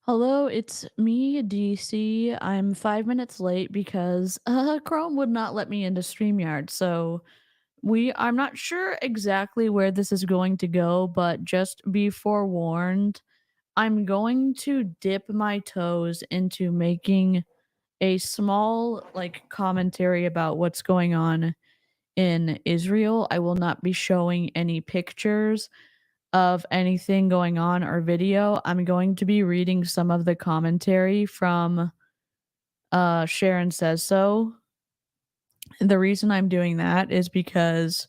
Hello, it's me, DC. I'm 5 minutes late because Chrome would not let me into StreamYard. So I'm not sure exactly where this is going to go, but just be forewarned. I'm going to dip my toes into making a small commentary about what's going on in Israel. I will not be showing any pictures of anything going on or video. I'm going to be reading some of the commentary from Sharonsaysso. The reason I'm doing that is because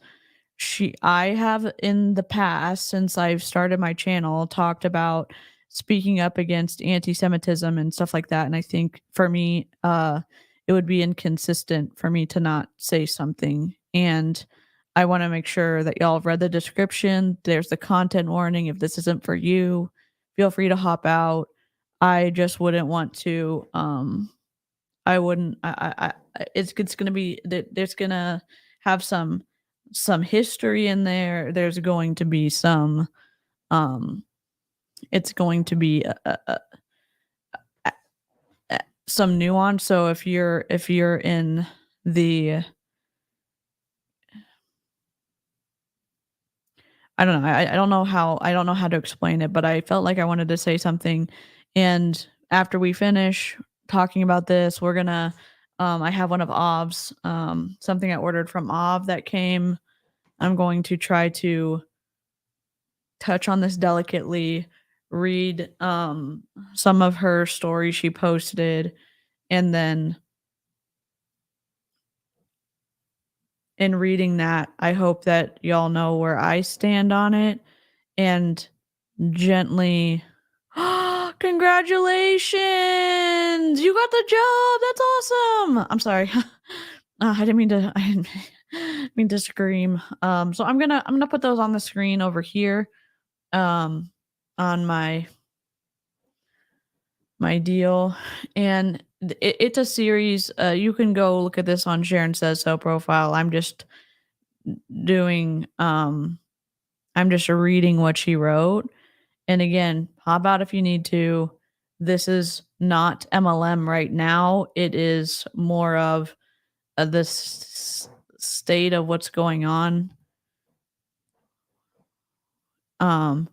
I have in the past, since I've started my channel, talked about speaking up against anti-Semitism and stuff like that. And I think for me, it would be inconsistent for me to not say something. And I want to make sure that y'all have read the description. There's the content warning. If this isn't for you, feel free to hop out. I just wouldn't want to I wouldn't it's gonna be there's gonna have some history in there. There's going to be um it's going to be a some nuance. So if you're in the I don't know. I don't know how to explain it, but I felt like I wanted to say something. And after we finish talking about this, we're gonna I have one of Ov's, something I ordered from Ov that came. I'm going to try to touch on this delicately, read some of her stories she posted, and then in reading that, I hope that y'all know where I stand on it and gently congratulations! You got the job. That's awesome. I'm sorry. I didn't mean to I didn't mean to scream. So I'm gonna put those on the screen over here, um, on my deal, and it's a series. You can go look at this on Sharon Says So profile. Doing I'm just reading what she wrote. And again, pop out if you need to. This is not MLM right now. It is more of the state of what's going on. Um,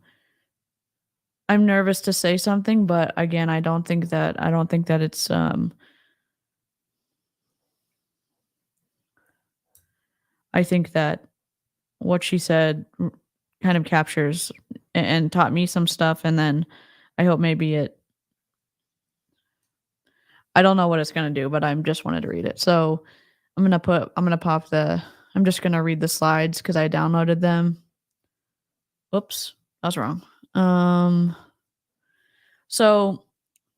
I'm nervous to say something, but again, I don't think that it's I think that what she said kind of captures and taught me some stuff, and then I hope maybe I don't know what it's gonna do, but I'm just wanted to read it. So I'm gonna pop the I'm just gonna read the slides because I downloaded them. Oops, I was wrong. So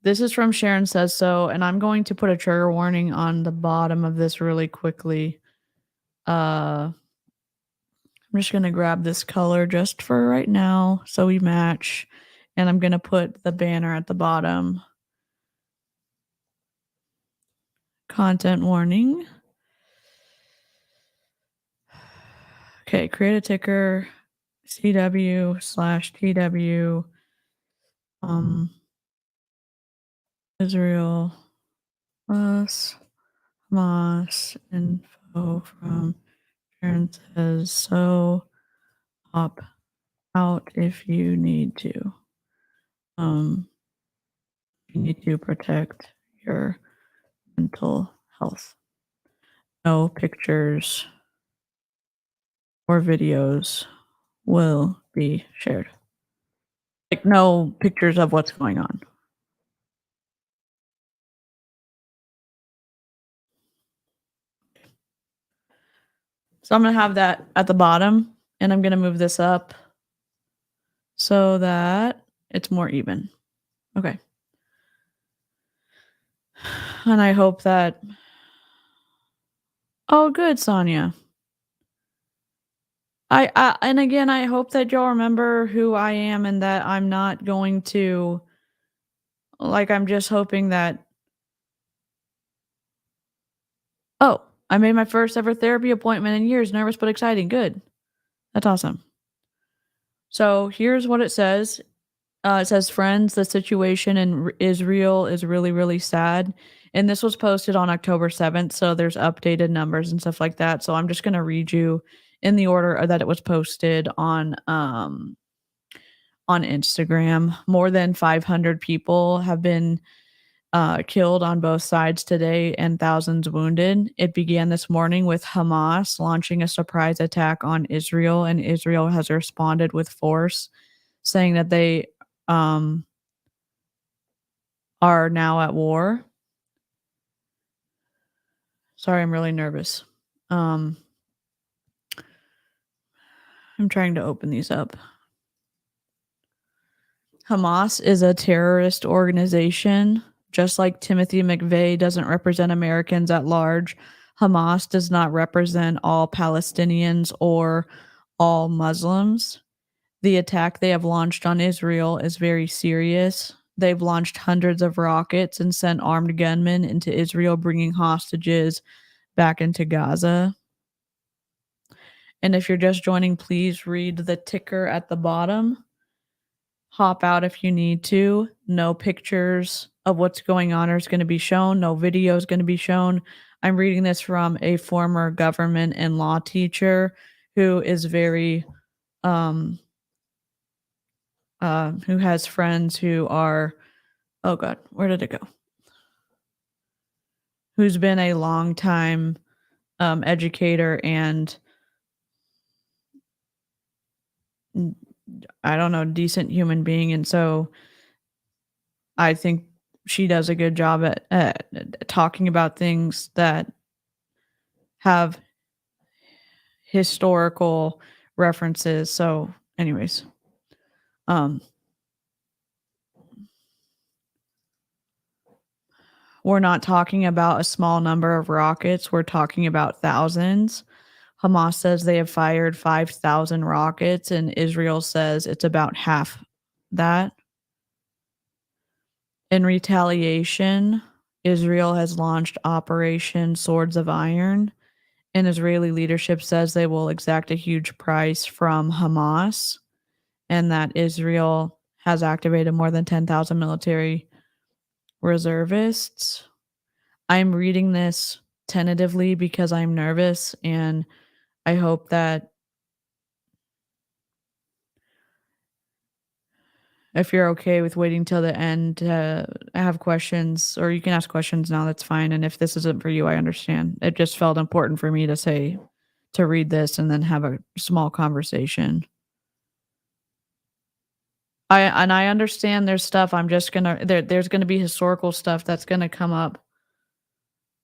this is from Sharon Says So, and I'm going to put a trigger warning on the bottom of this really quickly. I'm just gonna grab this color just for right now so we match, and I'm gonna put the banner at the bottom. Content warning. Okay, create a ticker CW/TW Israel plus Hamas info from Sharon Says So. Hop out if you need to. You need to protect your mental health. No pictures or videos will be shared. Like, no pictures of what's going on. So I'm gonna have that at the bottom, and I'm gonna move this up so that it's more even. Okay. And I hope that Oh, good, Sonia. And again, I hope that y'all remember who I am and that I'm not going to I'm just hoping that oh, I made my first ever therapy appointment in years. Nervous but exciting. Good. That's awesome. So here's what it says. It says, "Friends, the situation in Israel is really, really sad." And this was posted on October 7th, so there's updated numbers and stuff like that. So I'm just gonna read you in the order that it was posted on Instagram. More than 500 people have been killed on both sides today and thousands wounded. It began this morning with Hamas launching a surprise attack on Israel, and Israel has responded with force, saying that they um, are now at war. Sorry, I'm really nervous. Um, I'm trying to open these up. Hamas is a terrorist organization. Just like Timothy McVeigh doesn't represent Americans at large, Hamas does not represent all Palestinians or all Muslims. The attack they have launched on Israel is very serious. They've launched hundreds of rockets and sent armed gunmen into Israel, bringing hostages back into Gaza. And if you're just joining, please read the ticker at the bottom. Hop out if you need to. No pictures of what's going on is going to be shown. No video is going to be shown. I'm reading this from a former government and law teacher who is very who has friends who are, oh god, where did it go? Who's been a long time educator and I don't know, decent human being, and so I think she does a good job at talking about things that have historical references. So, anyways, um, we're not talking about a small number of rockets. We're talking about thousands. Hamas says they have fired 5,000 rockets, and Israel says it's about half that. In retaliation, Israel has launched Operation Swords of Iron, and Israeli leadership says they will exact a huge price from Hamas, and that Israel has activated more than 10,000 military reservists. I'm reading this tentatively because I'm nervous, and I hope that if you're okay with waiting till the end to have questions, or you can ask questions now, that's fine. And if this isn't for you, I understand. It just felt important for me to say, to read this and then have a small conversation. I understand there's stuff I'm just gonna there's gonna be historical stuff that's gonna come up.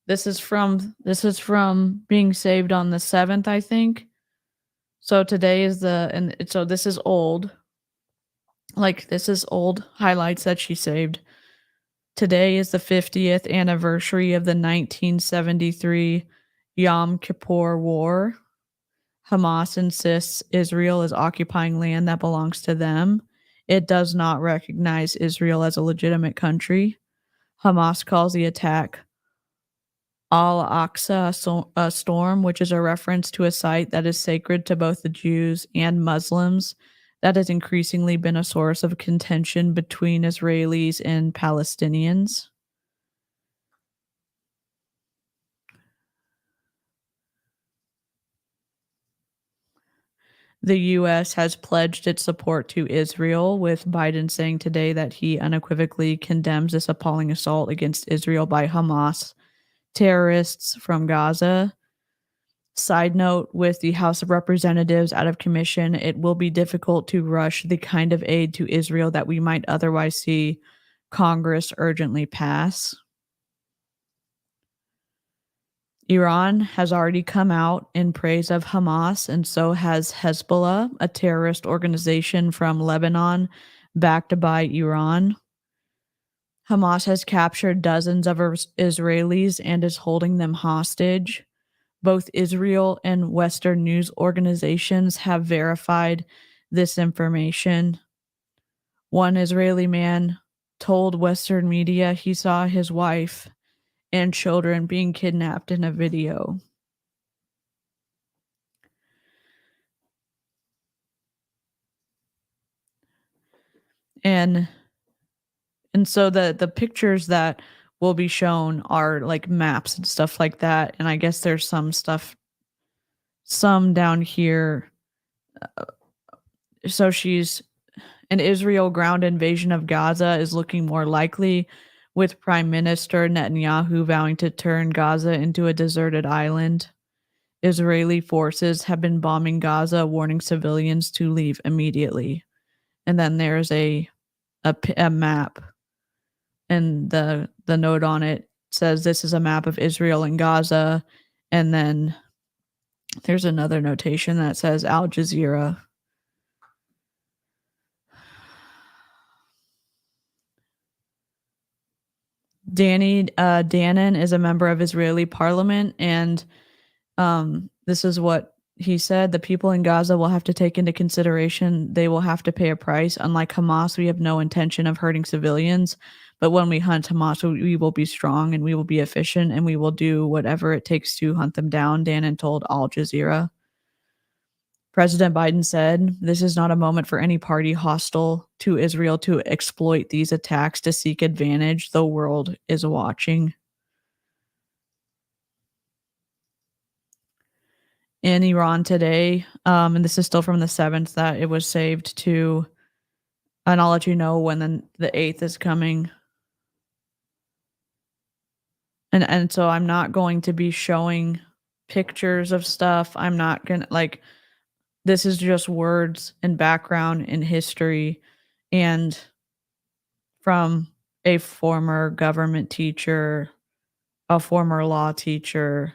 This is from being saved on the 7th, I think. So today is so this is old. Like this is old highlights that she saved. Today is the 50th anniversary of the 1973 Yom Kippur War. Hamas insists Israel is occupying land that belongs to them. It does not recognize Israel as a legitimate country. Hamas calls the attack Al-Aqsa Storm, which is a reference to a site that is sacred to both the Jews and Muslims that has increasingly been a source of contention between Israelis and Palestinians. The U.S. has pledged its support to Israel, with Biden saying today that he unequivocally condemns this appalling assault against Israel by Hamas terrorists from Gaza. Side note, with the House of Representatives out of commission, it will be difficult to rush the kind of aid to Israel that we might otherwise see Congress urgently pass. Iran has already come out in praise of Hamas, and so has Hezbollah, a terrorist organization from Lebanon backed by Iran. Hamas has captured dozens of Israelis and is holding them hostage. Both Israel and Western news organizations have verified this information. One Israeli man told Western media he saw his wife and children being kidnapped in a video. And so the pictures that will be shown are like maps and stuff like that, and I guess there's some down here. So she's an Israel ground invasion of Gaza is looking more likely, with Prime Minister Netanyahu vowing to turn Gaza into a deserted island. Israeli forces have been bombing Gaza, warning civilians to leave immediately. And then there's a map, and the note on it says this is a map of Israel and Gaza, and then there's another notation that says Al Jazeera. Danny Danon is a member of Israeli parliament, and this is what he said: the people in Gaza will have to take into consideration they will have to pay a price. Unlike Hamas, we have no intention of hurting civilians, but when we hunt Hamas, we will be strong and we will be efficient and we will do whatever it takes to hunt them down, Danon told Al Jazeera. President Biden said, "This is not a moment for any party hostile to Israel to exploit these attacks to seek advantage. The world is watching." In Iran today, and this is still from the 7th that it was saved to, and I'll let you know when the 8th is coming. And so I'm not going to be showing pictures of stuff. I'm not gonna like this is just words and background and history, and from a former government teacher, a former law teacher.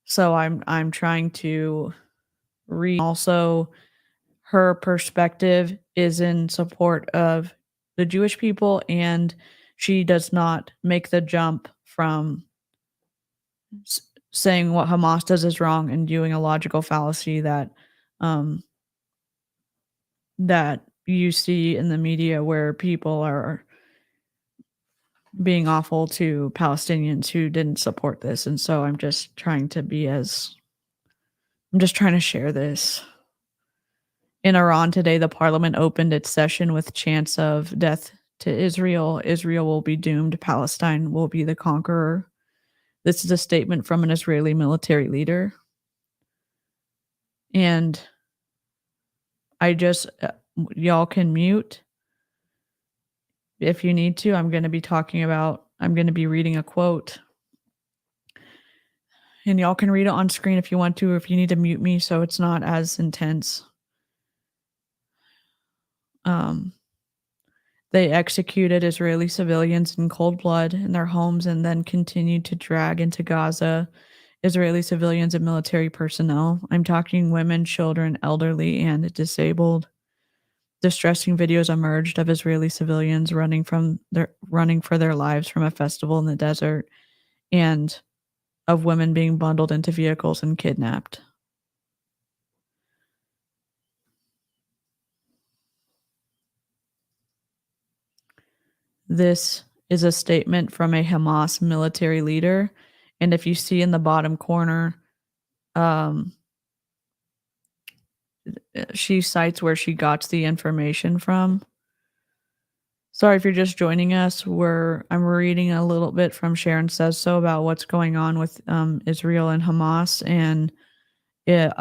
So I'm trying to read. Also, her perspective is in support of the Jewish people, and she does not make the jump from saying what Hamas does is wrong and doing a logical fallacy um, that you see in the media where people are being awful to Palestinians who didn't support this. And so I'm just trying to share this. In Iran today, the parliament opened its session with chants of death to Israel. Israel will be doomed. Palestine will be the conqueror. This is a statement from an Israeli military leader. And I just, y'all can mute if you need to. I'm going to be reading a quote. And y'all can read it on screen if you want to, or if you need to mute me so it's not as intense. They executed Israeli civilians in cold blood in their homes and then continued to drag into Gaza Israeli civilians and military personnel. I'm talking women, children, elderly, and disabled. Distressing videos emerged of Israeli civilians running for their lives from a festival in the desert, and of women being bundled into vehicles and kidnapped. This is a statement from a Hamas military leader, and if you see in the bottom corner, um, she cites where she got the information from. Sorry if you're just joining us. I'm reading a little bit from Sharonsaysso about what's going on with Israel and Hamas, and it,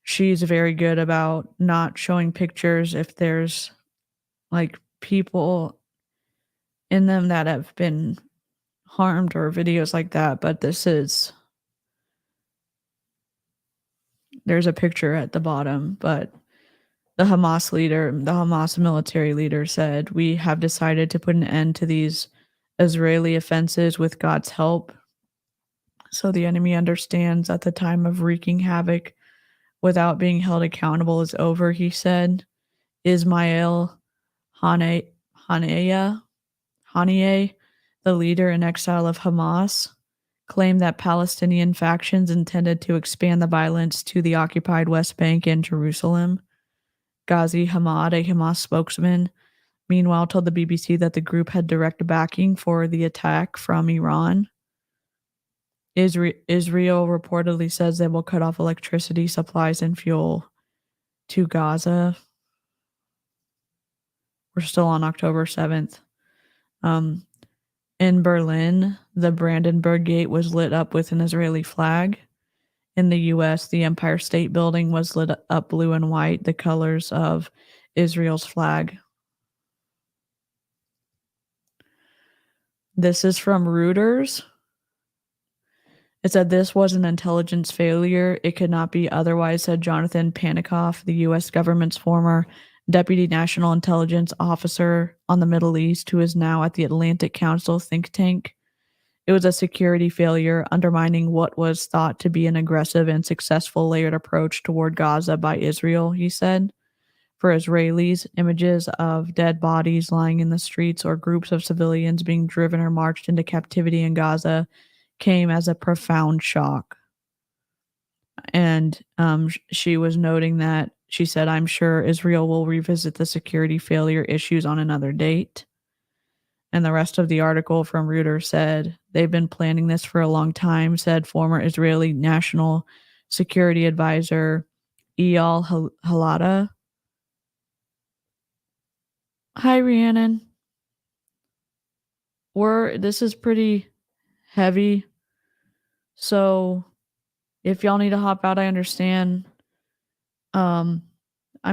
she's very good about not showing pictures if there's like people in them that have been harmed or videos like that. But there's a picture at the bottom, but the Hamas military leader said, "We have decided to put an end to these Israeli offenses with God's help. So the enemy understands that the time of wreaking havoc without being held accountable is over," he said. Ismail Haniyeh, the leader in exile of Hamas, claimed that Palestinian factions intended to expand the violence to the occupied West Bank and Jerusalem. Ghazi Hamad, a Hamas spokesman, meanwhile told the BBC that the group had direct backing for the attack from Iran. Israel reportedly says they will cut off electricity supplies and fuel to Gaza. We're still on October 7th. Um, in Berlin, the Brandenburg Gate was lit up with an Israeli flag. In the US, the Empire State Building was lit up blue and white, the colors of Israel's flag. This is from Reuters. It said this was an intelligence failure. It could not be otherwise, said Jonathan Panikoff, the U.S. government's former deputy national intelligence officer on the Middle East, who is now at the Atlantic Council think tank. It was a security failure, undermining what was thought to be an aggressive and successful layered approach toward Gaza by Israel, he said. For Israelis, images of dead bodies lying in the streets or groups of civilians being driven or marched into captivity in Gaza came as a profound shock. And she was noting that she said, I'm sure Israel will revisit the security failure issues on another date. And the rest of the article from Reuters said, they've been planning this for a long time, said former Israeli National Security Advisor Eyal Halada. Hi, Rhiannon. This is pretty heavy. So if y'all need to hop out, I understand. I'm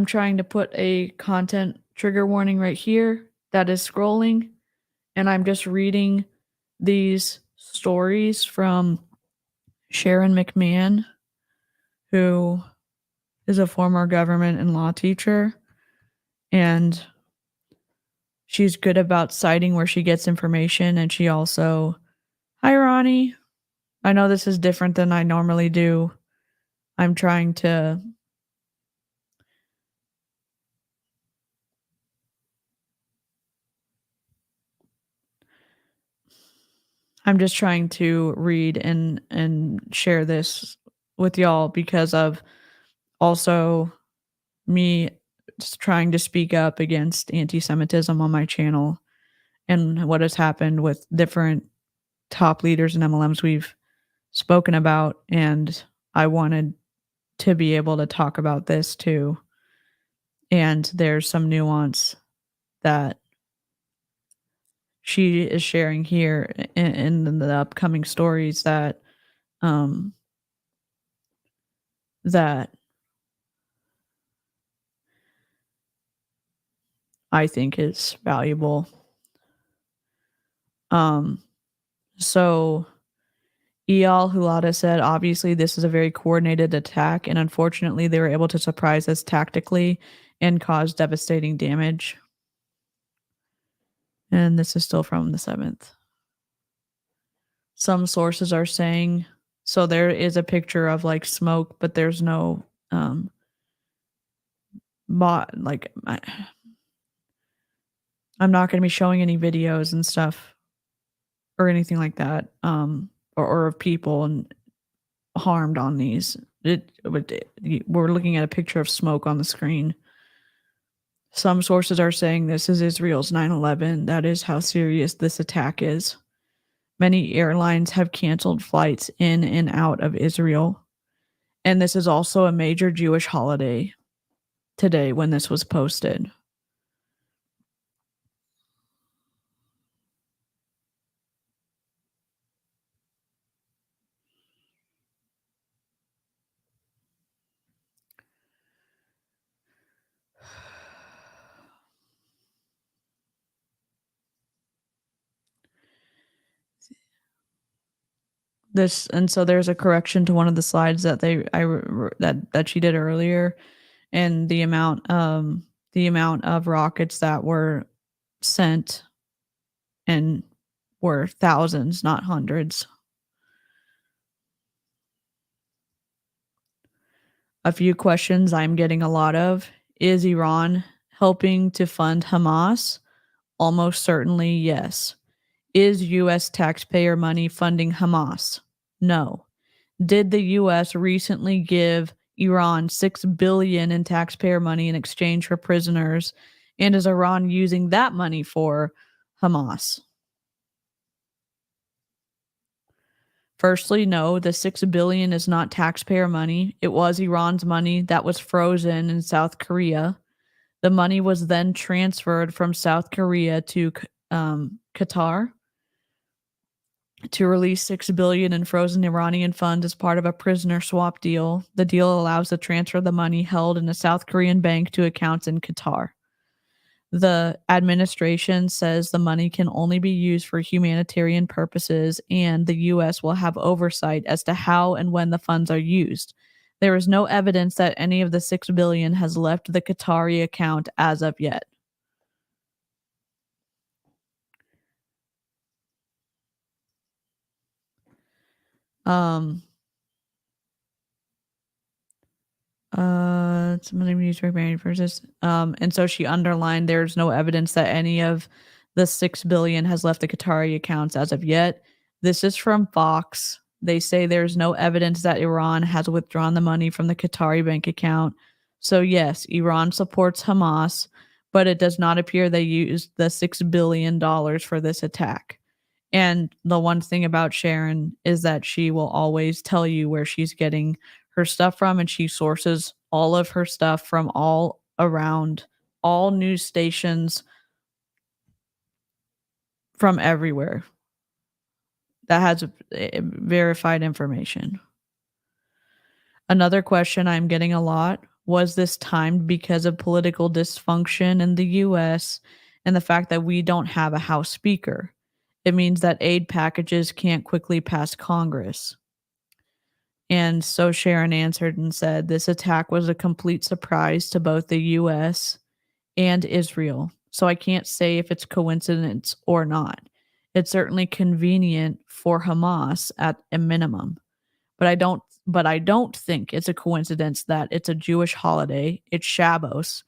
trying to put a content trigger warning right here that is scrolling, and I'm just reading these stories from Sharon McMahon, who is a former government and law teacher, and she's good about citing where she gets information. And she also, hi Ronnie, I know this is different than I normally do. I'm just trying to read and share this with y'all because of also me just trying to speak up against anti-Semitism on my channel and what has happened with different top leaders and MLMs we've spoken about. And I wanted to be able to talk about this too. And there's some nuance that she is sharing here in the upcoming stories that that I think is valuable. So Eyal Hulada said, obviously, this is a very coordinated attack, and unfortunately, they were able to surprise us tactically and cause devastating damage. And this is still from the 7th. Some sources are saying, so there is a picture of like smoke, but there's no, like, I'm not going to be showing any videos and stuff or anything like that, or of people and harmed on these. We're looking at a picture of smoke on the screen. Some sources are saying this is Israel's 9/11. That is how serious this attack is. Many airlines have canceled flights in and out of Israel. And this is also a major Jewish holiday today when this was posted. So there's a correction to one of the slides that that she did earlier, and the amount of rockets that were sent and were thousands, not hundreds. A few questions I'm getting a lot of. Is Iran helping to fund Hamas? Almost certainly yes. Is U.S. taxpayer money funding Hamas? No. Did the U.S. recently give Iran $6 billion in taxpayer money in exchange for prisoners? And is Iran using that money for Hamas? Firstly, no, the $6 billion is not taxpayer money. It was Iran's money that was frozen in South Korea. The money was then transferred from South Korea to Qatar to release $6 billion in frozen Iranian funds as part of a prisoner swap deal. The deal allows the transfer of the money held in a South Korean bank to accounts in Qatar. The administration says the money can only be used for humanitarian purposes, and the U.S. will have oversight as to how and when the funds are used. There is no evidence that any of the $6 billion has left the Qatari account as of yet. Um, Somebody used married versus and so she underlined there's no evidence that any of the $6 billion has left the Qatari accounts as of yet. This is from Fox. They say there's no evidence that Iran has withdrawn the money from the Qatari bank account. So yes, Iran supports Hamas, but it does not appear they used the $6 billion for this attack. And the one thing about Sharon is that she will always tell you where she's getting her stuff from, and she sources all of her stuff from all around, all news stations from everywhere that has verified information. Another question I'm getting a lot: was this timed because of political dysfunction in the US and the fact that we don't have a House Speaker? It means that aid packages can't quickly pass Congress. And so Sharon answered and said, this attack was a complete surprise to both the US and Israel. So I can't say if it's coincidence or not. It's certainly convenient for Hamas at a minimum. But I don't think it's a coincidence that it's a Jewish holiday, it's Shabbos,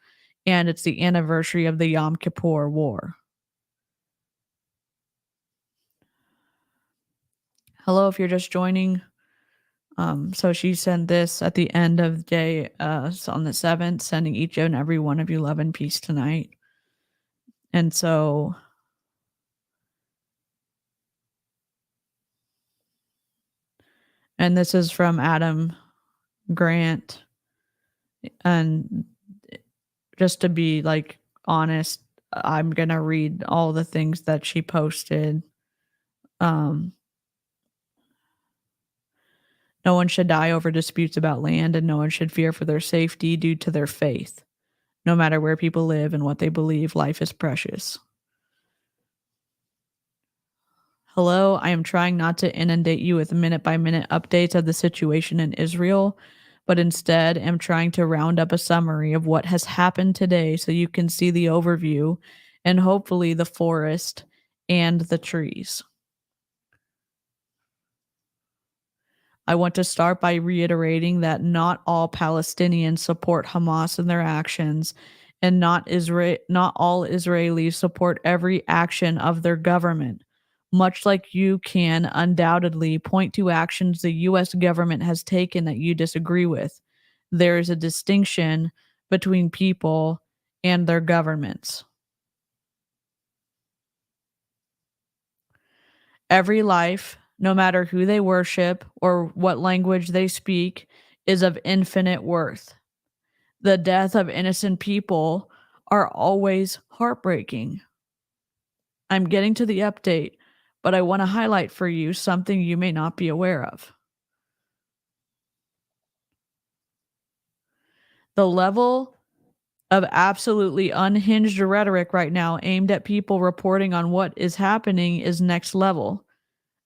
and it's the anniversary of the Yom Kippur War. Hello, if you're just joining. So she sent this at the end of the day, so on the 7th, sending each and every one of you love and peace tonight. And so and this is from Adam Grant. And just to be like honest, I'm gonna read all the things that she posted. No one should die over disputes about land, and no one should fear for their safety due to their faith. No matter where people live and what they believe, life is precious. Hello, I am trying not to inundate you with minute by minute updates of the situation in Israel, but instead am trying to round up a summary of what has happened today so you can see the overview and hopefully the forest and the trees. I want to start by reiterating that not all Palestinians support Hamas in their actions, and not all Israelis support every action of their government. Much like you can undoubtedly point to actions the US government has taken that you disagree with, there is a distinction between people and their governments. Every life, no matter who they worship or what language they speak, is of infinite worth. The death of innocent people are always heartbreaking. I'm getting to the update, but I want to highlight for you something you may not be aware of. The level of absolutely unhinged rhetoric right now aimed at people reporting on what is happening is next level.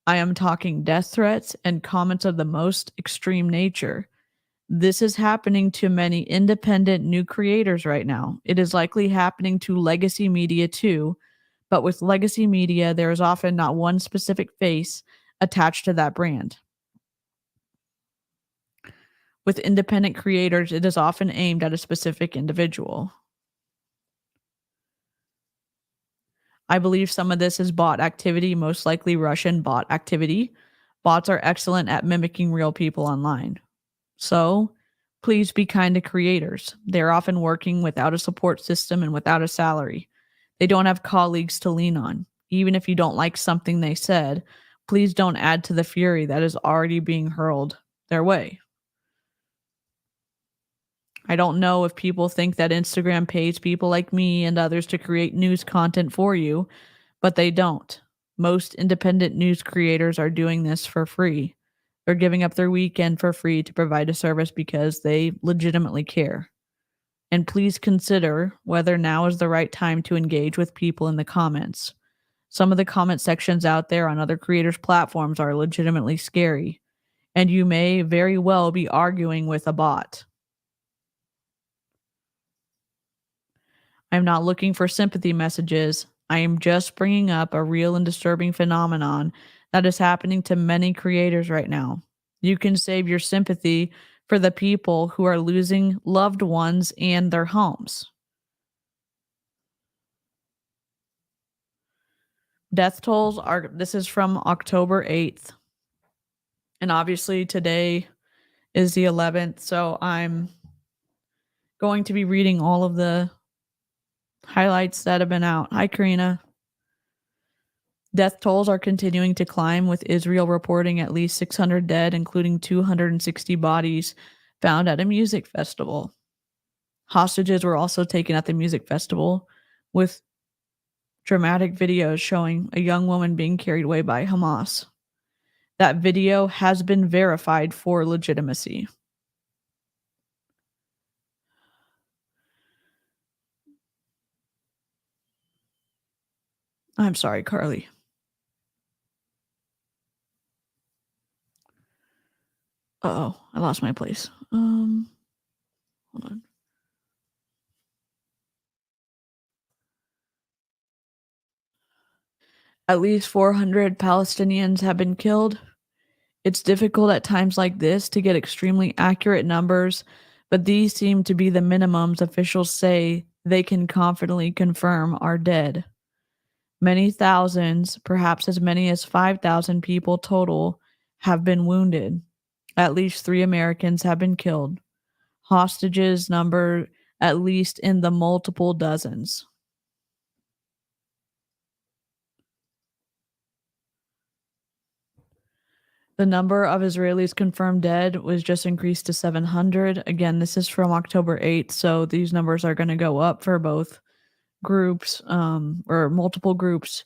I am talking death threats and comments of the most extreme nature. This is happening to many independent new creators right now. It is likely happening to legacy media too, but with legacy media, there is often not one specific face attached to that brand. With independent creators, it is often aimed at a specific individual. I believe some of this is bot activity, most likely Russian bot activity. Bots are excellent at mimicking real people online. So, please be kind to creators. They're often working without a support system and without a salary. They don't have colleagues to lean on. Even if you don't like something they said, please don't add to the fury that is already being hurled their way. I don't know if people think that Instagram pays people like me and others to create news content for you, but they don't. Most independent news creators are doing this for free. They're giving up their weekend for free to provide a service because they legitimately care. And please consider whether now is the right time to engage with people in the comments. Some of the comment sections out there on other creators' platforms are legitimately scary, and you may very well be arguing with a bot. I'm not looking for sympathy messages. I am just bringing up a real and disturbing phenomenon that is happening to many creators right now. You can save your sympathy for the people who are losing loved ones and their homes. Death tolls are, this is from October 8th. And obviously today is the 11th. So I'm going to be reading all of the highlights that have been out. Hi, Karina. Death tolls are continuing to climb, with Israel reporting at least 600 dead, including 260 bodies found at a music festival. Hostages were also taken at the music festival, with dramatic videos showing a young woman being carried away by Hamas. That video has been verified for legitimacy. I'm sorry, Carly. Uh-oh, I lost my place. Hold on. At least 400 Palestinians have been killed. It's difficult at times like this to get extremely accurate numbers, but these seem to be the minimums officials say they can confidently confirm are dead. Many thousands, perhaps as many as 5,000 people total, have been wounded. At least 3 Americans have been killed. Hostages number at least in the multiple dozens. The number of Israelis confirmed dead was just increased to 700. Again, this is from October 8th, so these numbers are going to go up for both groups, or multiple groups.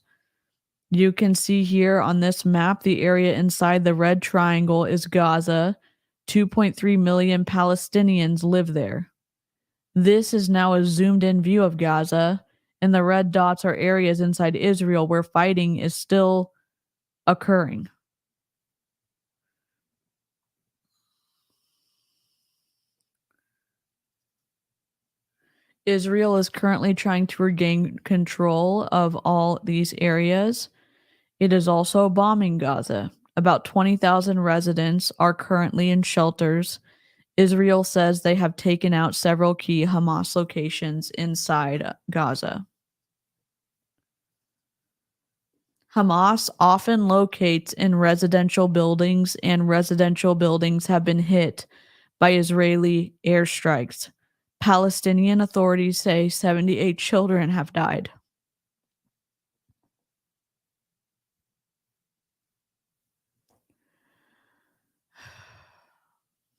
You can see here on this map, the area inside the red triangle is Gaza. 2.3 million Palestinians live there. This is now a zoomed in view of Gaza, and the red dots are areas inside Israel where fighting is still occurring. Israel is currently trying to regain control of all these areas. It is also bombing Gaza. About 20,000 residents are currently in shelters. Israel says they have taken out several key Hamas locations inside Gaza. Hamas often locates in residential buildings, and residential buildings have been hit by Israeli airstrikes. Palestinian authorities say 78 children have died.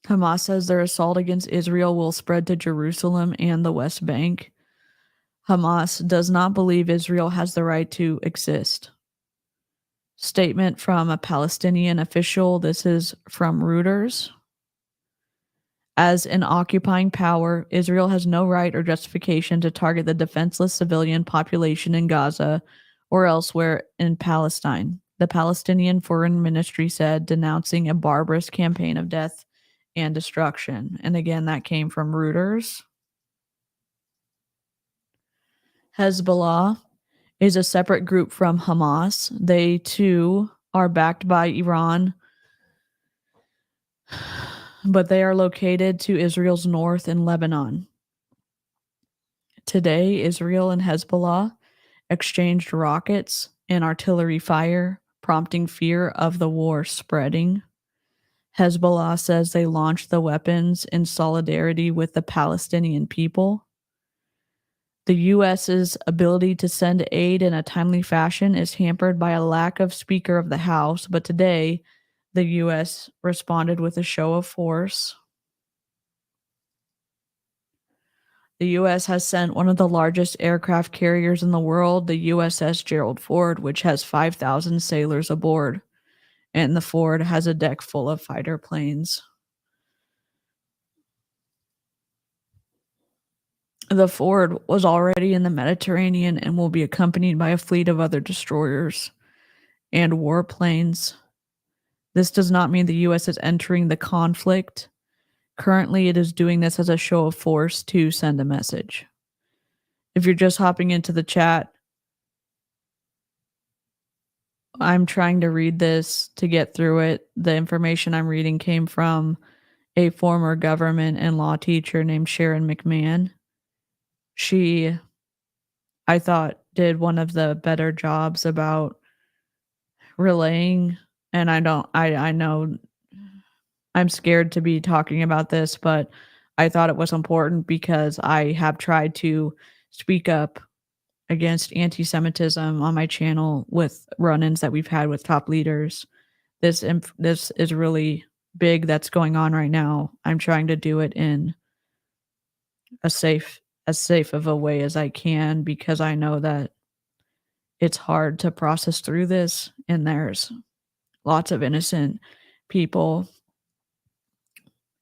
Hamas says their assault against Israel will spread to Jerusalem and the West Bank. Hamas does not believe Israel has the right to exist. Statement from a Palestinian official. This is from Reuters. As an occupying power, Israel has no right or justification to target the defenseless civilian population in Gaza or elsewhere in Palestine, the Palestinian Foreign Ministry said, denouncing a barbarous campaign of death and destruction. And again, that came from Reuters. Hezbollah is a separate group from Hamas. They too are backed by Iran, but they are located to Israel's north in Lebanon. Today, Israel and Hezbollah exchanged rockets and artillery fire, prompting fear of the war spreading. Hezbollah says they launched the weapons in solidarity with the Palestinian people. The U.S.'s ability to send aid in a timely fashion is hampered by a lack of Speaker of the House, but today the U.S. responded with a show of force. The U.S. has sent one of the largest aircraft carriers in the world, the USS Gerald Ford, which has 5,000 sailors aboard, and the Ford has a deck full of fighter planes. The Ford was already in the Mediterranean and will be accompanied by a fleet of other destroyers and warplanes. This does not mean the U.S. is entering the conflict. Currently, it is doing this as a show of force to send a message. If you're just hopping into the chat, I'm trying to read this to get through it. The information I'm reading came from a former government and law teacher named Sharon McMahon. She, I thought, did one of the better jobs about relaying, and I know I'm scared to be talking about this, but I thought it was important because I have tried to speak up against anti-Semitism on my channel with run-ins that we've had with top leaders. This is really big that's going on right now. I'm trying to do it in a safe as safe of a way as I can because I know that it's hard to process through this, and there's lots of innocent people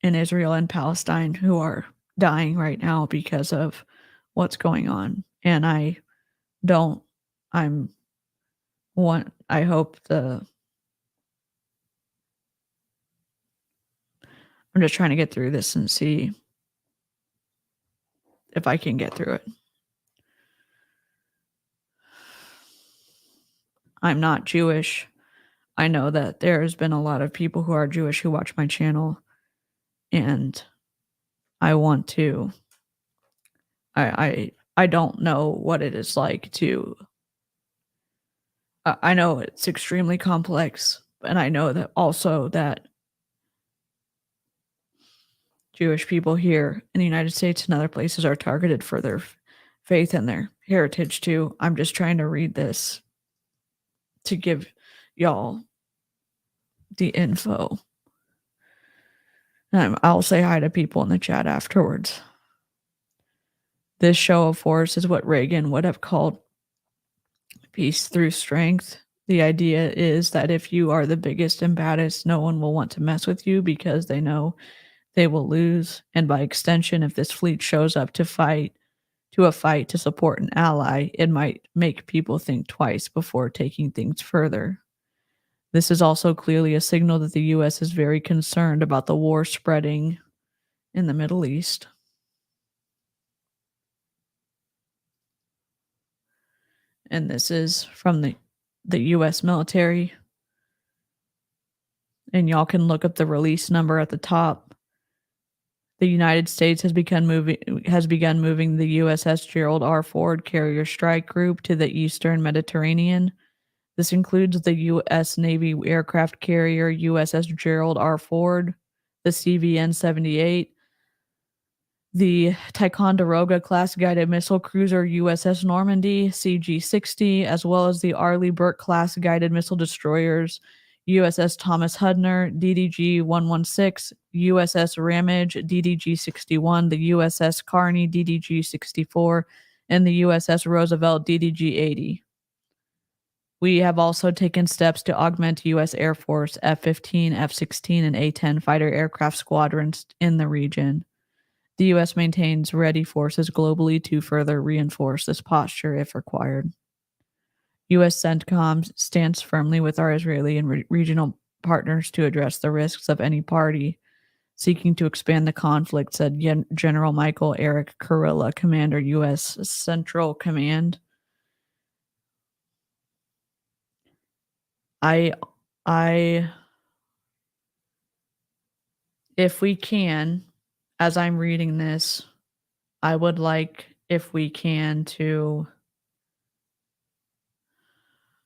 in Israel and Palestine who are dying right now because of what's going on. And don't I'm I hope I'm just trying to get through this and see if I can get through it. I'm not Jewish. I know that there's been a lot of people who are Jewish who watch my channel, and I want to I don't know what it is like to I know it's extremely complex, and I know that also that Jewish people here in the United States and other places are targeted for their faith and their heritage too. I'm just trying to read this to give y'all the info. I'll say hi to people in the chat afterwards. This show of force is what Reagan would have called peace through strength. The idea is that if you are the biggest and baddest, no one will want to mess with you because they know they will lose. And by extension, if this fleet shows up to a fight to support an ally, it might make people think twice before taking things further. This is also clearly a signal that the U.S. is very concerned about the war spreading in the Middle East. And this is from the U.S. military. And y'all can look up the release number at the top. The United States has begun moving the USS Gerald R. Ford carrier strike group to the Eastern Mediterranean. This includes the U.S. Navy aircraft carrier USS Gerald R. Ford, the CVN-78, the Ticonderoga class guided missile cruiser USS Normandy CG-60, as well as the Arleigh Burke class guided missile destroyers USS Thomas Hudner DDG-116, USS Ramage DDG-61, the USS Carney DDG-64, and the USS Roosevelt DDG-80. We have also taken steps to augment U.S. Air Force F-15, F-16, and A-10 fighter aircraft squadrons in the region. The U.S. maintains ready forces globally to further reinforce this posture if required. U.S. CENTCOM stands firmly with our Israeli and regional partners to address the risks of any party seeking to expand the conflict, said General Michael Eric Kurilla, Commander, U.S. Central Command. If we can, as I'm reading this, I would like, if we can, to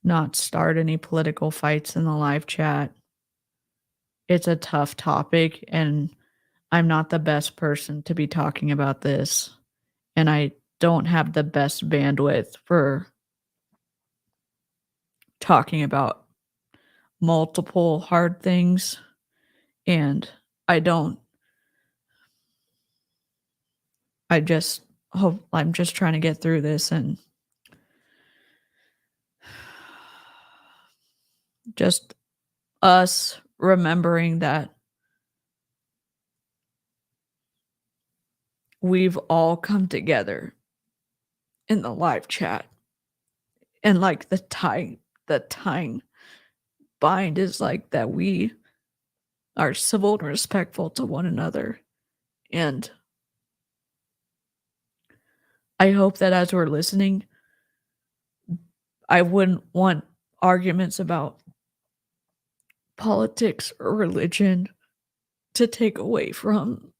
not start any political fights in the live chat. It's a tough topic, and I'm not the best person to be talking about this, and I don't have the best bandwidth for talking about multiple hard things, and I just I'm just trying to get through this and just us remembering that we've all come together in the live chat, and like the tying bind is like that we are civil and respectful to one another. And I hope that as we're listening, I wouldn't want arguments about politics or religion to take away from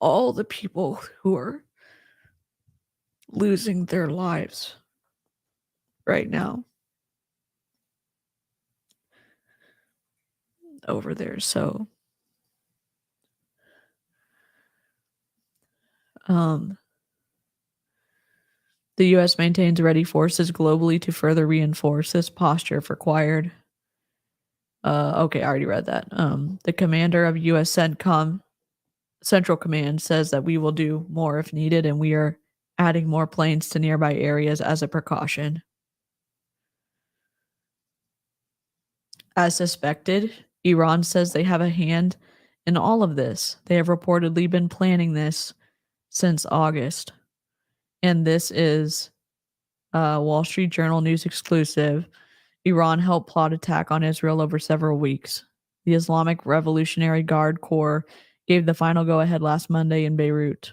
all the people who are losing their lives right now over there. So, um, the U.S. maintains ready forces globally to further reinforce this posture if required. Okay, I already read that. The commander of U.S. CENTCOM Central Command says that we will do more if needed, and we are adding more planes to nearby areas as a precaution. As suspected, Iran says they have a hand in all of this. They have reportedly been planning this since August. And this is Wall Street Journal news exclusive. Iran helped plot attack on Israel over several weeks. The Islamic Revolutionary Guard Corps gave the final go-ahead last Monday in Beirut.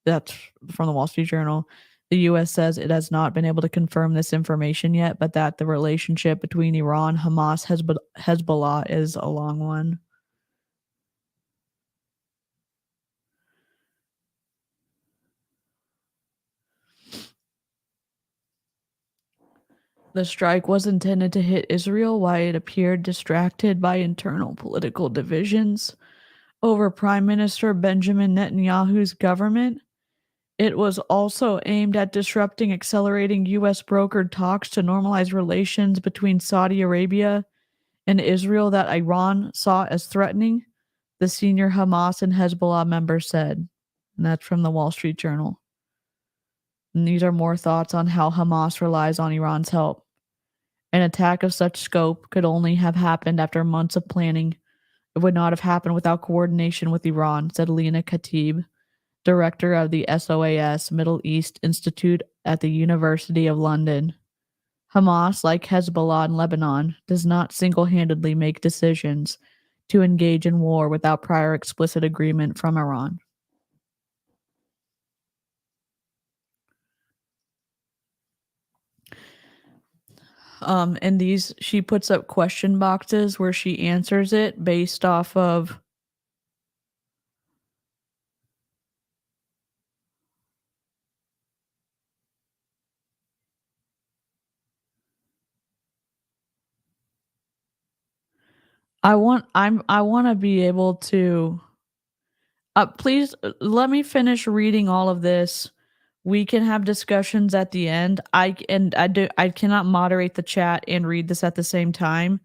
That's from the Wall Street Journal. The U.S. says it has not been able to confirm this information yet, but that the relationship between Iran, Hamas, Hezbollah is a long one. The strike was intended to hit Israel while it appeared distracted by internal political divisions over Prime Minister Benjamin Netanyahu's government. It was also aimed at disrupting accelerating U.S. brokered talks to normalize relations between Saudi Arabia and Israel that Iran saw as threatening, the senior Hamas and Hezbollah member said. And that's from the Wall Street Journal. And these are more thoughts on how Hamas relies on Iran's help. An attack of such scope could only have happened after months of planning. It would not have happened without coordination with Iran, said Lena Khatib, director of the SOAS Middle East Institute at the University of London. Hamas, like Hezbollah in Lebanon, does not single-handedly make decisions to engage in war without prior explicit agreement from Iran. And these, she puts up question boxes where she answers it based off of I want to be able to please let me finish reading all of this. We can have discussions at the end. I cannot moderate the chat and read this at the same time.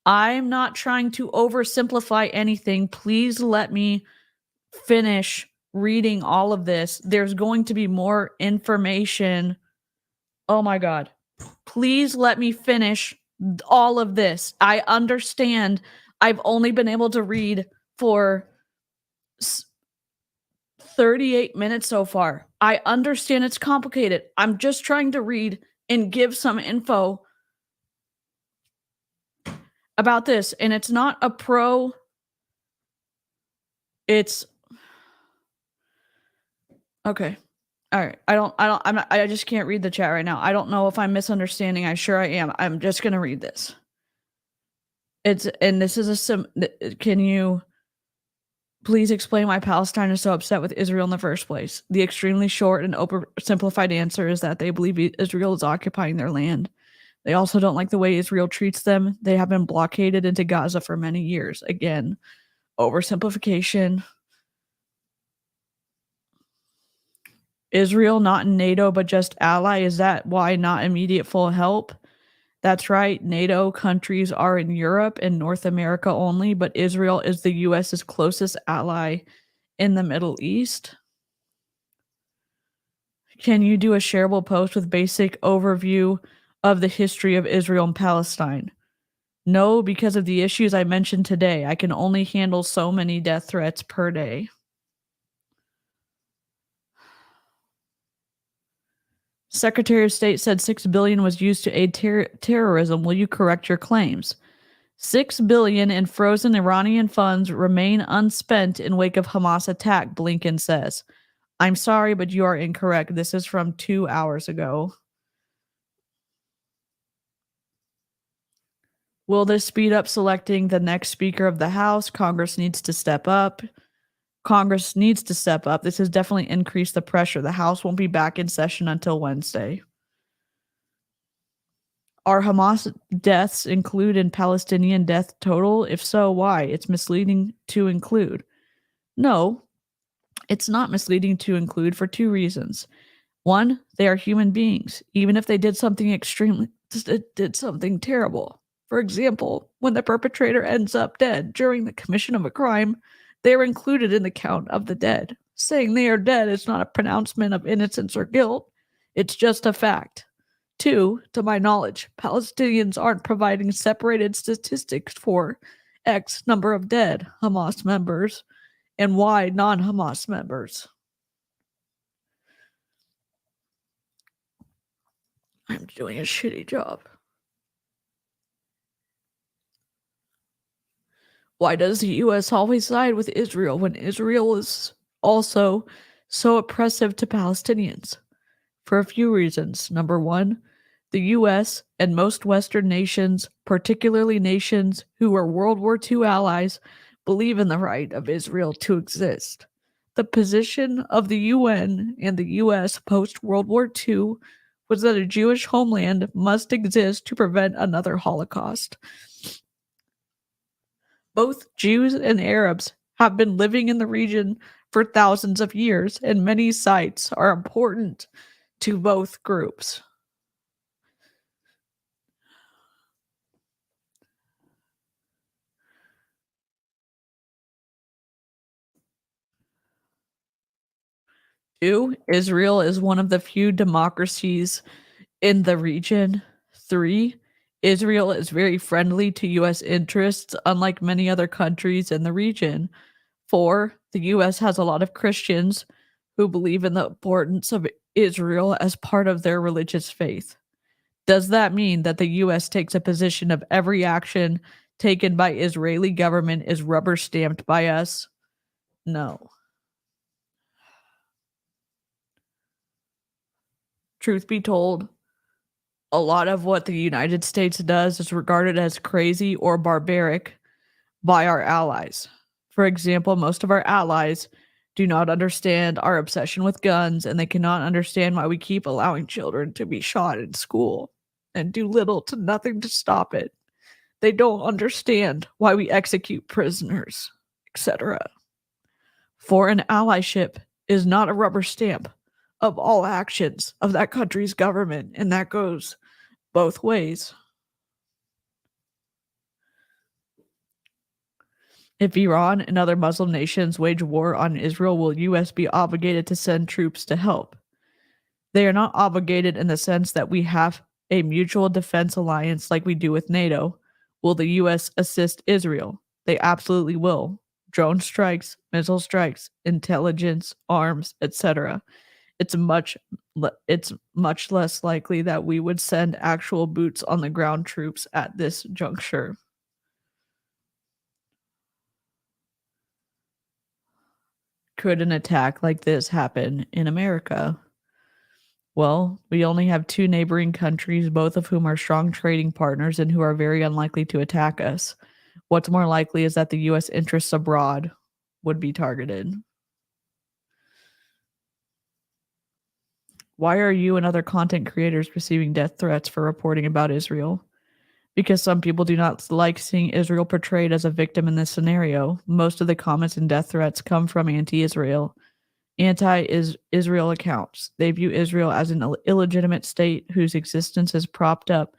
I'm not trying to oversimplify anything. Please let me finish reading all of this. There's going to be more information. Oh my God. Please let me finish all of this. I understand I've only been able to read for 38 minutes so far. I understand it's complicated. I'm just trying to read and give some info about this. And it's not a pro. It's okay. All right. I just can't read the chat right now. I don't know if I'm misunderstanding. I sure I am. I'm just going to read this. And this is can you please explain why Palestine is so upset with Israel in the first place? The extremely short and oversimplified answer is that they believe Israel is occupying their land. They also don't like the way Israel treats them. They have been blockaded into Gaza for many years. Again, oversimplification. Israel not in NATO, but just ally. Is that why not immediate full help? That's right. NATO countries are in Europe and North America only, but Israel is the U.S.'s closest ally in the Middle East? Can you do a shareable post with basic overview of the history of Israel and Palestine? No, because of the issues I mentioned today. I can only handle so many death threats per day. Secretary of State said 6 billion was used to aid terrorism. Will you correct your claims? 6 billion in frozen Iranian funds remain unspent in wake of Hamas attack, Blinken says. I'm sorry, but you are incorrect. This is from 2 hours ago. Will this speed up selecting the next Speaker of the House? Congress needs to step up. Congress needs to step up. This has definitely increased the pressure. The House won't be back in session until Wednesday. Are Hamas deaths included in Palestinian death total? If so, why? It's misleading to include. No, it's not misleading to include for two reasons. One, they are human beings, even if they did something did something terrible. For example, when the perpetrator ends up dead during the commission of a crime, they are included in the count of the dead. Saying they are dead is not a pronouncement of innocence or guilt. It's just a fact. Two, to my knowledge, Palestinians aren't providing separated statistics for X number of dead Hamas members and Y non-Hamas members. I'm doing a shitty job. Why does the US always side with Israel when Israel is also so oppressive to Palestinians? For a few reasons. Number one, the US and most Western nations, particularly nations who were World War II allies, believe in the right of Israel to exist. The position of the UN and the US post World War II was that a Jewish homeland must exist to prevent another Holocaust. Both Jews and Arabs have been living in the region for thousands of years, and many sites are important to both groups. Two, Israel is one of the few democracies in the region. Three, Israel is very friendly to U.S. interests, unlike many other countries in the region. Four, the U.S. has a lot of Christians who believe in the importance of Israel as part of their religious faith. Does that mean that the U.S. takes a position of every action taken by Israeli government is rubber stamped by us? No. Truth be told, a lot of what the United States does is regarded as crazy or barbaric by our allies. For example, most of our allies do not understand our obsession with guns, and they cannot understand why we keep allowing children to be shot in school and do little to nothing to stop it. They don't understand why we execute prisoners, etc. Foreign allyship is not a rubber stamp of all actions of that country's government, and that goes both ways. If Iran and other Muslim nations wage war on Israel, will US be obligated to send troops to help? They are not obligated in the sense that we have a mutual defense alliance like we do with NATO. Will the US assist Israel? They absolutely will. Drone strikes, missile strikes, intelligence, arms, etc. It's much less likely that we would send actual boots on the ground troops at this juncture. Could an attack like this happen in America? Well, we only have two neighboring countries, both of whom are strong trading partners and who are very unlikely to attack us. What's more likely is that the US interests abroad would be targeted. Why are you and other content creators receiving death threats for reporting about Israel? Because some people do not like seeing Israel portrayed as a victim in this scenario. Most of the comments and death threats come from anti-Israel accounts. They view Israel as an illegitimate state whose existence is propped up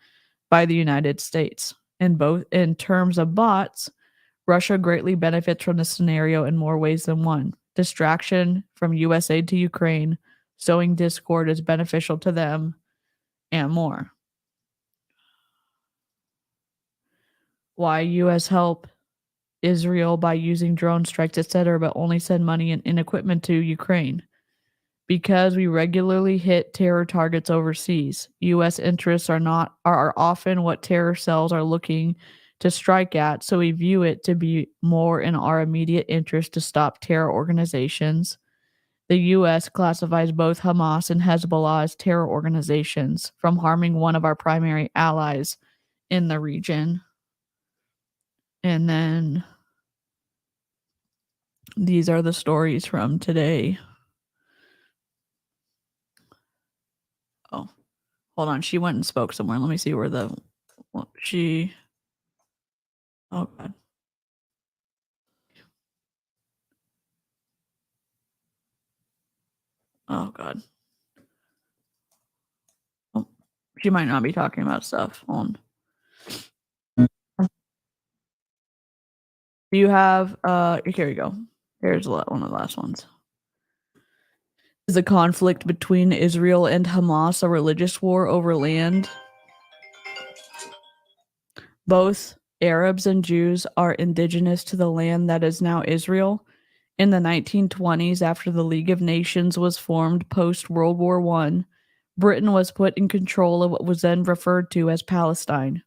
by the United States. In terms of bots, Russia greatly benefits from this scenario in more ways than one. distraction from US aid to Ukraine, sowing discord is beneficial to them, and more. Why US help Israel by using drone strikes, etc., but only send money and equipment to Ukraine. Because we regularly hit terror targets overseas. US interests are often what terror cells are looking to strike at, so we view it to be more in our immediate interest to stop terror organizations. The US classifies both Hamas and Hezbollah as terror organizations from harming one of our primary allies in the region. And then these are the stories from today. Oh, hold on. She went and spoke somewhere. Let me see where she. Oh, God. Oh, God. Oh, she might not be talking about stuff. Hold on. Do you have, here we go. Here's one of the last ones. Is the conflict between Israel and Hamas a religious war over land? Both Arabs and Jews are indigenous to the land that is now Israel. In the 1920s, after the League of Nations was formed post World War I, Britain was put in control of what was then referred to as Palestine.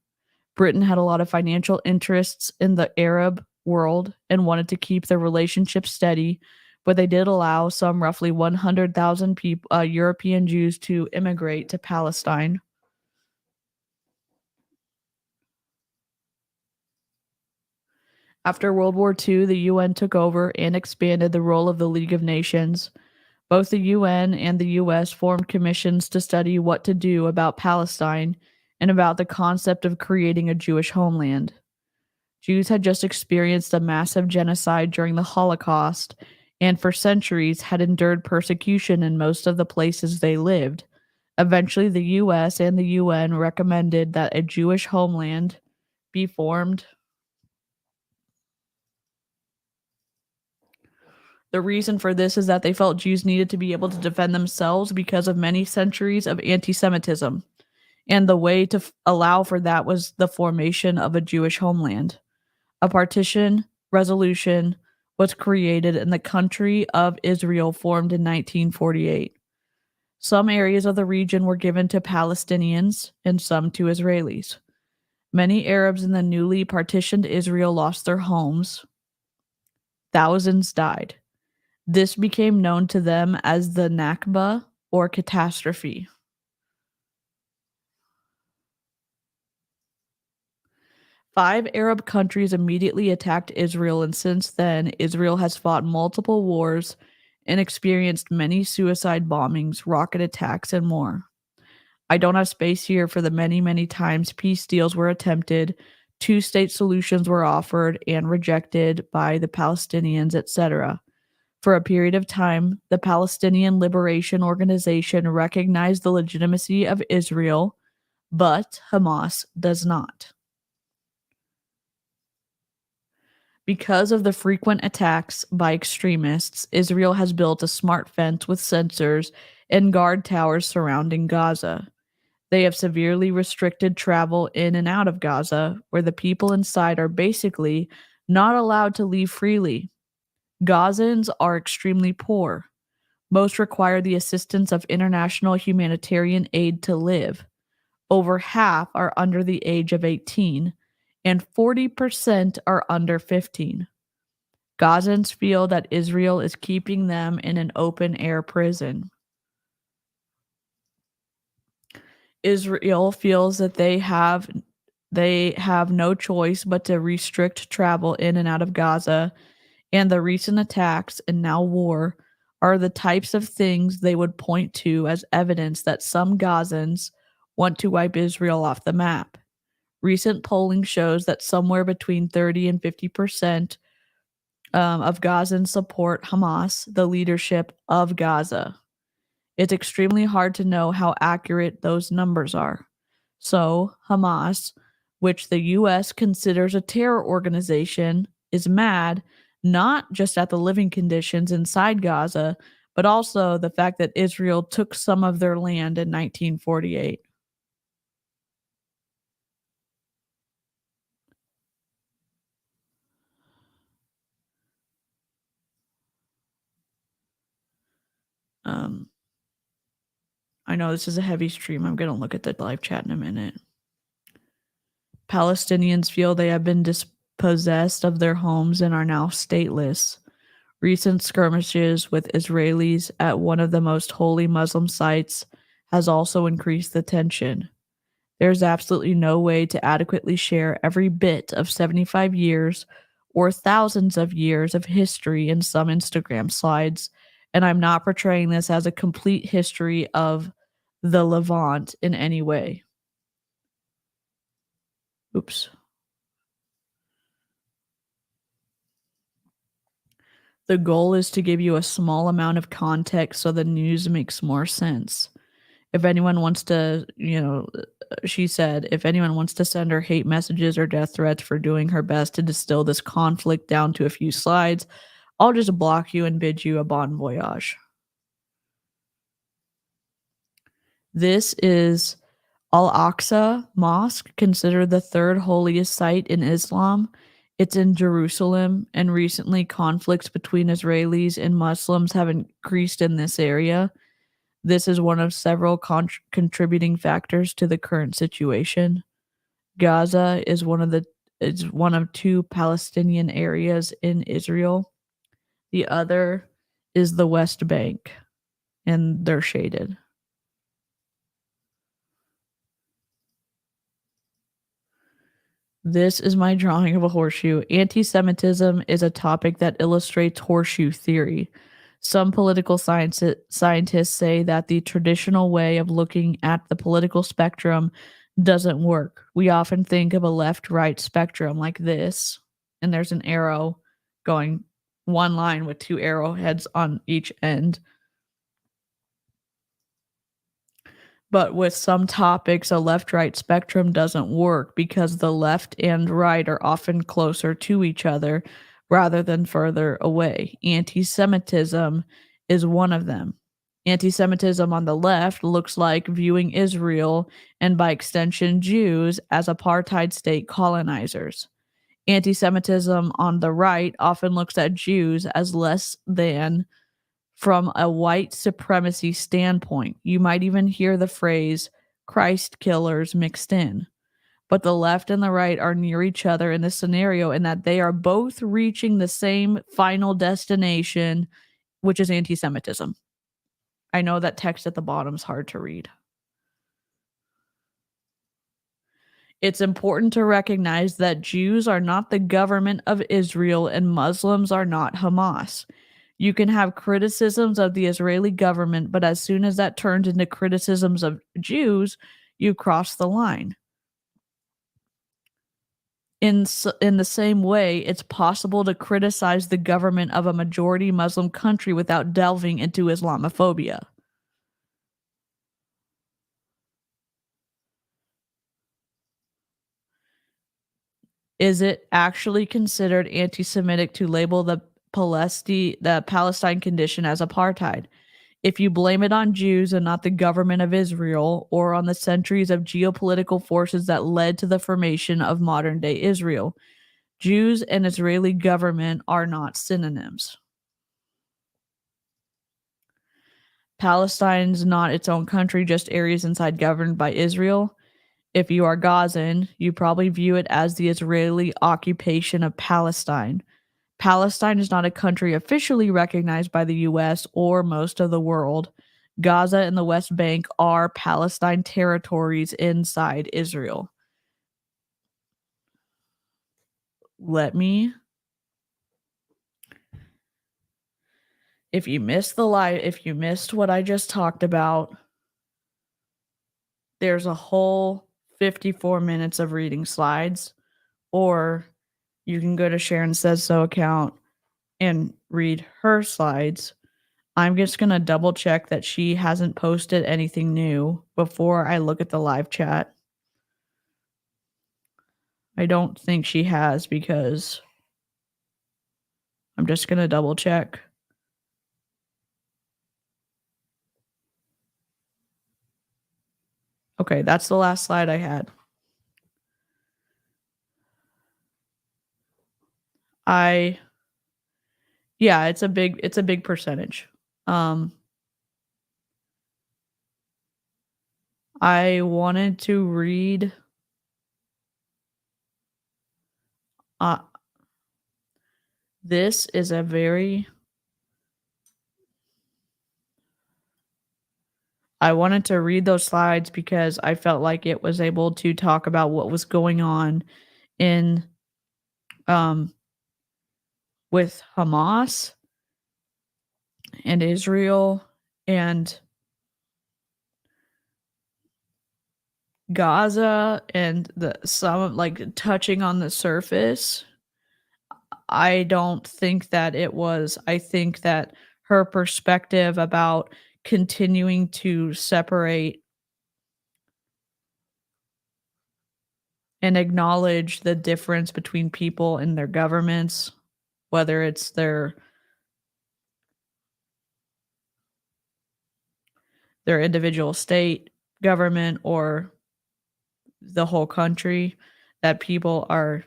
Britain had a lot of financial interests in the Arab world and wanted to keep the relationship steady, but they did allow some roughly 100,000 European Jews to immigrate to Palestine. After World War II, the UN took over and expanded the role of the League of Nations. Both the UN and the US formed commissions to study what to do about Palestine and about the concept of creating a Jewish homeland. Jews had just experienced a massive genocide during the Holocaust and for centuries had endured persecution in most of the places they lived. Eventually, the US and the UN recommended that a Jewish homeland be formed. The reason for this is that they felt Jews needed to be able to defend themselves because of many centuries of anti-Semitism. And the way to allow for that was the formation of a Jewish homeland. A partition resolution was created and the country of Israel formed in 1948. Some areas of the region were given to Palestinians and some to Israelis. Many Arabs in the newly partitioned Israel lost their homes. Thousands died. This became known to them as the Nakba or catastrophe. Five Arab countries immediately attacked Israel, and since then, Israel has fought multiple wars and experienced many suicide bombings, rocket attacks, and more. I don't have space here for the many, many times peace deals were attempted, two-state solutions were offered and rejected by the Palestinians, etc. For a period of time, the Palestinian Liberation Organization recognized the legitimacy of Israel, but Hamas does not. Because of the frequent attacks by extremists, Israel has built a smart fence with sensors and guard towers surrounding Gaza. They have severely restricted travel in and out of Gaza, where the people inside are basically not allowed to leave freely. Gazans are extremely poor. Most require the assistance of international humanitarian aid to live. Over half are under the age of 18, and 40% are under 15. Gazans feel that Israel is keeping them in an open-air prison. Israel feels that they have no choice but to restrict travel in and out of Gaza, and the recent attacks and now war are the types of things they would point to as evidence that some Gazans want to wipe Israel off the map. Recent polling shows that somewhere between 30 and 50% of Gazans support Hamas, the leadership of Gaza. It's extremely hard to know how accurate those numbers are. So, Hamas, which the US considers a terror organization, is mad not just at the living conditions inside Gaza, but also the fact that Israel took some of their land in 1948. Um, I know this is a heavy stream. I'm going to look at the live chat in a minute. Palestinians feel they have been dispossessed of their homes and are now stateless. Recent skirmishes with Israelis at one of the most holy Muslim sites has also increased the tension. There's absolutely no way to adequately share every bit of 75 years or thousands of years of history in some Instagram slides, and I'm not portraying this as a complete history of the Levant in any way. Oops. The goal is to give you a small amount of context so the news makes more sense. If anyone wants to, she said, if anyone wants to send her hate messages or death threats for doing her best to distill this conflict down to a few slides, I'll just block you and bid you a bon voyage. This is Al-Aqsa Mosque, considered the third holiest site in Islam. It's in Jerusalem, and recently conflicts between Israelis and Muslims have increased in this area. This is one of several contributing factors to the current situation. Gaza is one of two Palestinian areas in Israel. The other is the West Bank, and they're shaded. This is my drawing of a horseshoe. Anti-Semitism is a topic that illustrates horseshoe theory. Some political scientists say that the traditional way of looking at the political spectrum doesn't work. We often think of a left-right spectrum like this, and there's an arrow going one line with two arrowheads on each end. But with some topics, a left right spectrum doesn't work because the left and right are often closer to each other rather than further away. Anti Semitism is one of them. Anti Semitism on the left looks like viewing Israel and by extension Jews as apartheid state colonizers. Anti Semitism on the right often looks at Jews as less than from a white supremacy standpoint. You might even hear the phrase Christ killers mixed in. But the left and the right are near each other in this scenario in that they are both reaching the same final destination, which is anti Semitism. I know that text at the bottom is hard to read. It's important to recognize that Jews are not the government of Israel and Muslims are not Hamas. You can have criticisms of the Israeli government, but as soon as that turns into criticisms of Jews, you cross the line. In the same way, it's possible to criticize the government of a majority Muslim country without delving into Islamophobia. Is it actually considered anti-Semitic to label the Palestine condition as apartheid? If you blame it on Jews and not the government of Israel, or on the centuries of geopolitical forces that led to the formation of modern day Israel, Jews and Israeli government are not synonyms. Palestine's not its own country, just areas inside governed by Israel. If you are Gazan, you probably view it as the Israeli occupation of Palestine. Palestine is not a country officially recognized by the US or most of the world. Gaza and the West Bank are Palestine territories inside Israel. Let me If you missed if you missed what I just talked about, there's a whole 54 minutes of reading slides, or you can go to Sharonsaysso account and read her slides. I'm just going to double check that she hasn't posted anything new before I look at the live chat. I don't think she has because I'm just gonna double check. Okay, that's the last slide I had. I Yeah, it's a big percentage. Um, I wanted to read, uh this is a very I wanted to read those slides because I felt like it was able to talk about what was going on in, um, with Hamas and Israel and Gaza and the some like touching on the surface. I don't think that it was. I think that her perspective about continuing to separate and acknowledge the difference between people and their governments, whether it's their individual state government or the whole country, that people are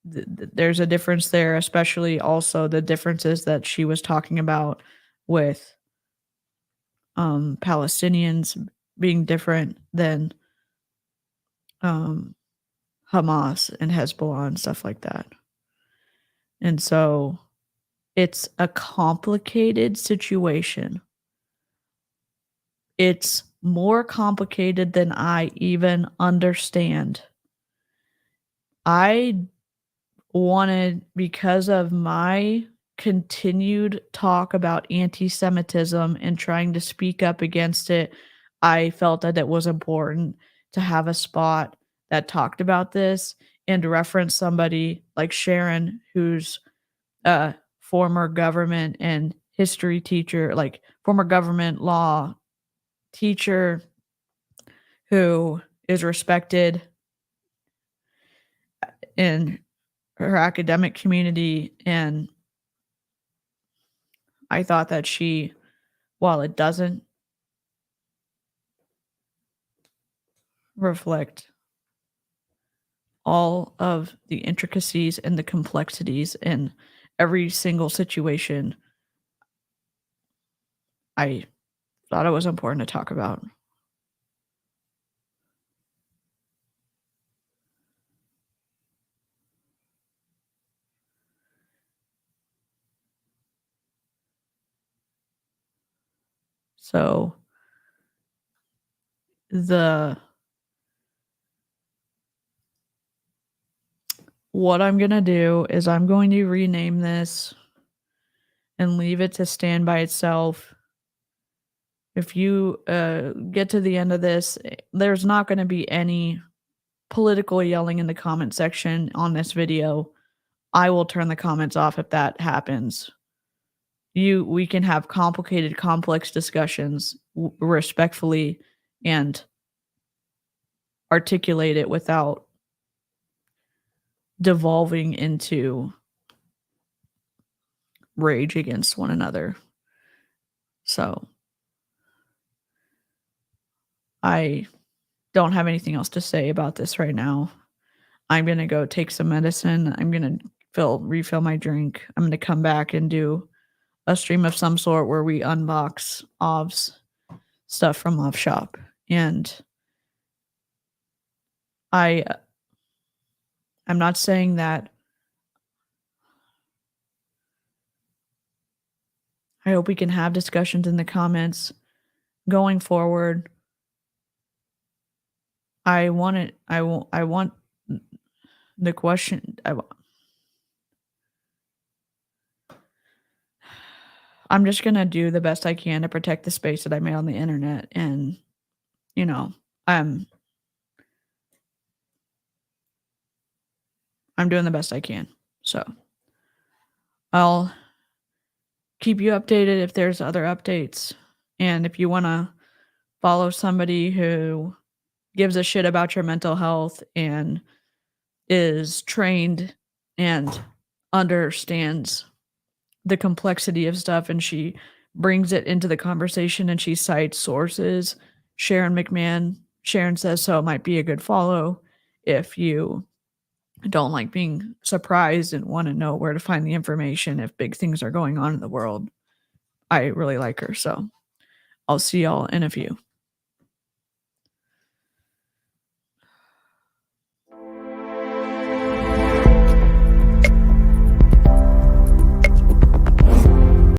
there's a difference there, especially also the differences that she was talking about with Palestinians being different than um, Hamas and Hezbollah and stuff like that. And so it's a complicated situation. It's more complicated than I even understand. I wanted, because of my continued talk about anti-Semitism and trying to speak up against it, I felt that it was important to have a spot that talked about this and to reference somebody like Sharon, who's a former government and history teacher, like former government law teacher who is respected in her academic community. And I thought that she, while it doesn't reflect all of the intricacies and the complexities in every single situation, I thought it was important to talk about. So the what I'm gonna do is I'm going to rename this and leave it to stand by itself. If you get to the end of this, there's not going to be any political yelling in the comment section on this video. I will turn the comments off if that happens. We can have complicated, complex discussions respectfully and articulate it without devolving into rage against one another. So I don't have anything else to say about this right now. I'm gonna go take some medicine. I'm gonna refill my drink. I'm gonna come back and do a stream of some sort where we unbox Ov's stuff from Ov Shop. And I I'm not saying that I hope we can have discussions in the comments going forward. I want it I want the question I'm just gonna do the best I can to protect the space that I made on the internet, and, you know, I'm I'm doing the best I can. So, I'll keep you updated if there's other updates, and if you wanna follow somebody who gives a shit about your mental health and is trained and understands the complexity of stuff, and she brings it into the conversation, and she cites sources. Sharon McMahon, Sharon Says So might be a good follow if you don't like being surprised and want to know where to find the information if big things are going on in the world. I really like her, so I'll see y'all in a few.